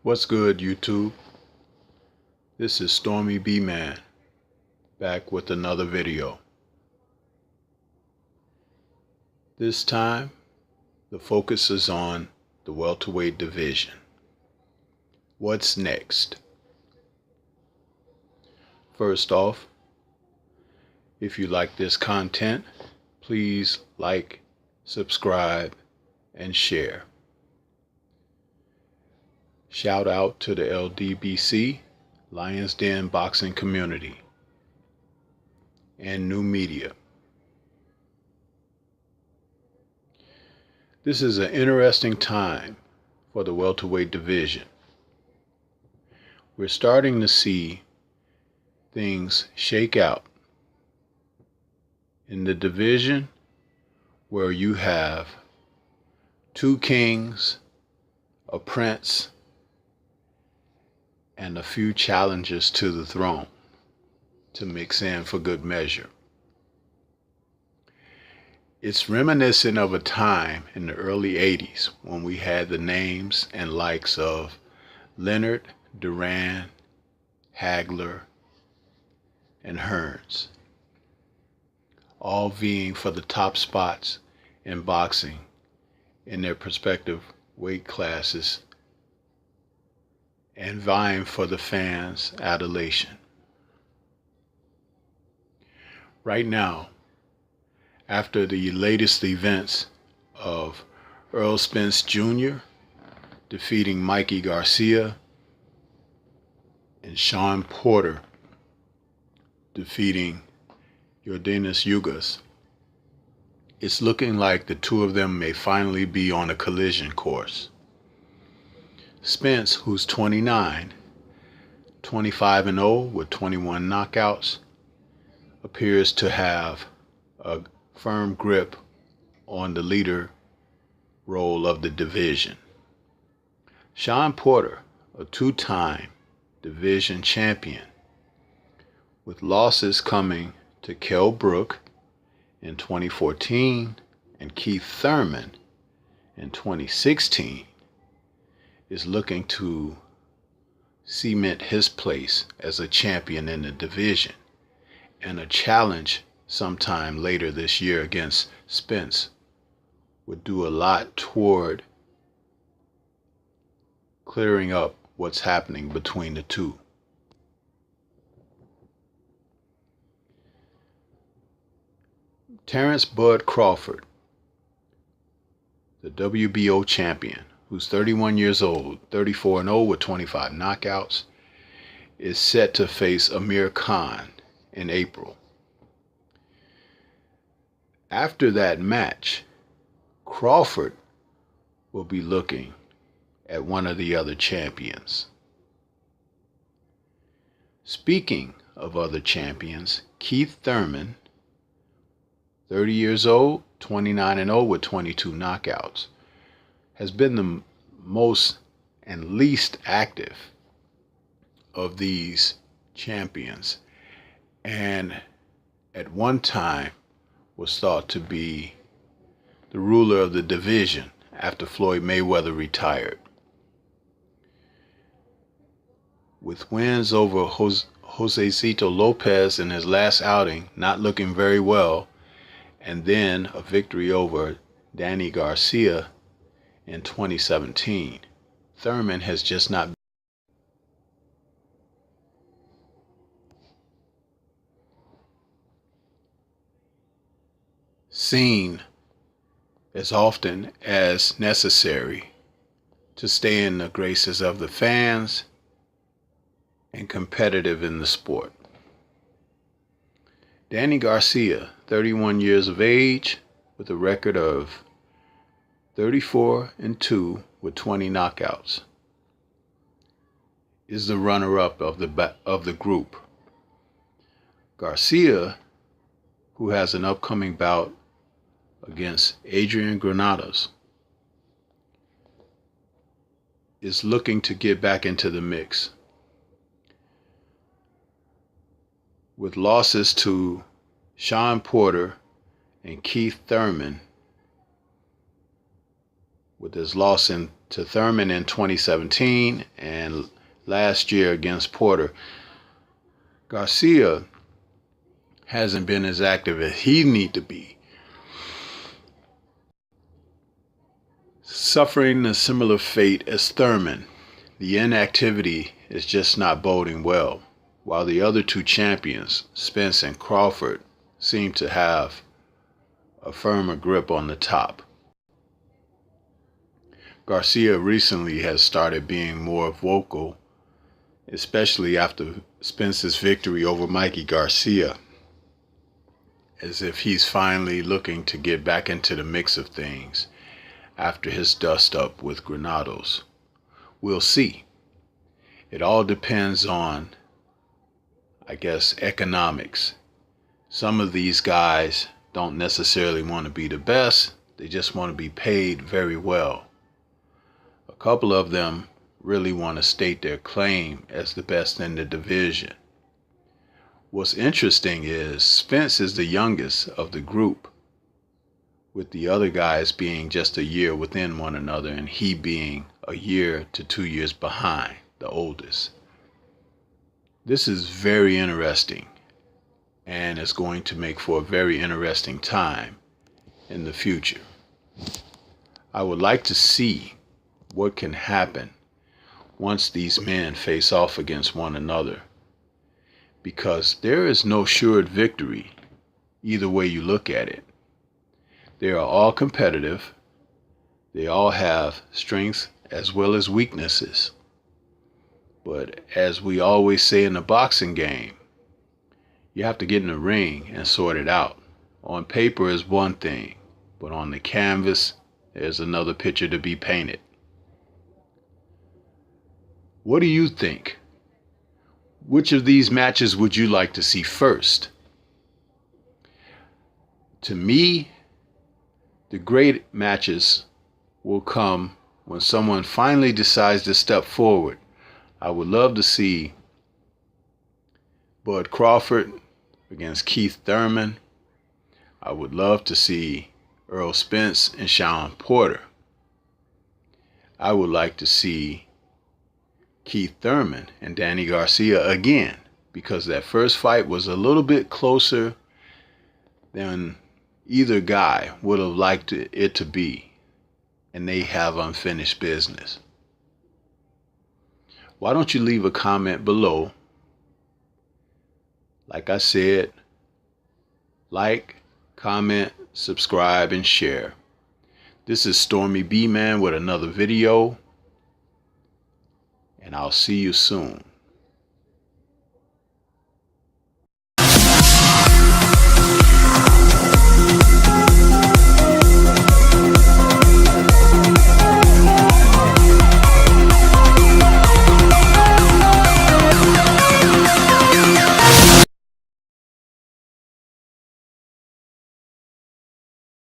What's good, YouTube? This is Stormy B Man back with another video. This time, the focus is on the welterweight division. What's next? First off, if you like this content, please like, subscribe, and share. Shout out to the LDBC, Lions Den boxing community, and new media. This is an interesting time for the welterweight division. We're starting to see things shake out in the division where you have two kings, a prince, and a few challengers to the throne to mix in for good measure. It's reminiscent of a time in the early 80s when we had the names and likes of Leonard, Duran, Hagler, and Hearns, all vying for the top spots in boxing in their respective weight classes and vying for the fans' adulation. Right now, after the latest events of Earl Spence Jr. defeating Mikey Garcia and Shawn Porter defeating Yordenis Ugas, it's looking like the two of them may finally be on a collision course. Spence, who's 29, 25-0 with 21 knockouts, appears to have a firm grip on the leader role of the division. Shawn Porter, a two-time division champion, with losses coming to Kell Brook in 2014 and Keith Thurman in 2016, is looking to cement his place as a champion in the division, and a challenge sometime later this year against Spence would do a lot toward clearing up what's happening between the two. Terrence Bud Crawford, the WBO champion, who's 31 years old, 34-0 with 25 knockouts, is set to face Amir Khan in April. After that match, Crawford will be looking at one of the other champions. Speaking of other champions, Keith Thurman, 30 years old, 29-0 with 22 knockouts, has been the most and least active of these champions, and at one time was thought to be the ruler of the division after Floyd Mayweather retired. With wins over Josecito Lopez in his last outing not looking very well, and then a victory over Danny Garcia in 2017, Thurman has just not seen as often as necessary to stay in the graces of the fans and competitive in the sport. Danny Garcia, 31 years of age, with a record of 34-2 with 20 knockouts, is the runner-up of the group. Garcia, who has an upcoming bout against Adrian Granados, is looking to get back into the mix. With losses to Shawn Porter and Keith Thurman, with his loss in to Thurman in 2017 and last year against Porter, Garcia hasn't been as active as he need to be, suffering a similar fate as Thurman. The inactivity is just not boding well, while the other two champions, Spence and Crawford, seem to have a firmer grip on the top. Garcia recently has started being more vocal, especially after Spence's victory over Mikey Garcia, as if he's finally looking to get back into the mix of things after his dust-up with Granados. We'll see. It all depends on, I guess, economics. Some of these guys don't necessarily want to be the best. They just want to be paid very well. A couple of them really want to state their claim as the best in the division. What's interesting is Spence is the youngest of the group, with the other guys being just a year within one another and he being a year to 2 years behind the oldest. This is very interesting, and it's going to make for a very interesting time in the future. I would like to see what can happen once these men face off against one another, because there is no assured victory either way you look at it. They are all competitive. They all have strengths as well as weaknesses. But as we always say in the boxing game, you have to get in the ring and sort it out. On paper is one thing, but on the canvas, there's another picture to be painted. What do you think? Which of these matches would you like to see first? To me, the great matches will come when someone finally decides to step forward. I would love to see Bud Crawford against Keith Thurman. I would love to see Earl Spence and Shawn Porter. I would like to see Keith Thurman and Danny Garcia again, because that first fight was a little bit closer than either guy would have liked it to be, and they have unfinished business. Why don't you leave a comment below? Like I said, like, comment, subscribe, and share. This is Stormy B-Man with another video, and I'll see you soon.